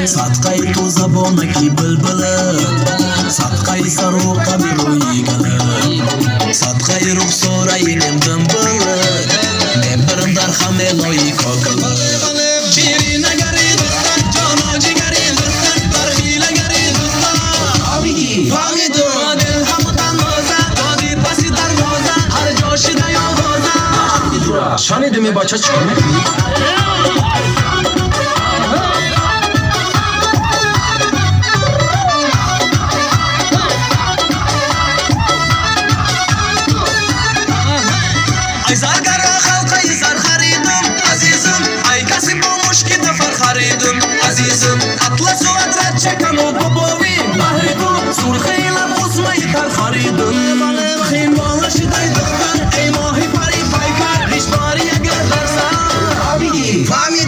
صدقه تو زبانکی بلبله صدقه سرو قبی روی گله صدقه رخساره نم دنبله نبرم در خمه لایی کاکله چیری نگری دختر جانا جگری دختر برخیل گری دختر آبیگی فهمیدم دل هموتن بازن دادی پسی در بازن هر جا شده یا بازن شانیدمی بچه چیکار میکنی؟ ای زرگر خلقی زر خریدم عزیزم ای کسی با مشکی دفر خریدم عزیزم اطلس و ادرت چکن و بباویم بهر تو سرخی لب خسمه تر خریدم خین بالا شدای دختر ای ماهی پری پیکر ریشباری اگر در سر آبیگی فهمی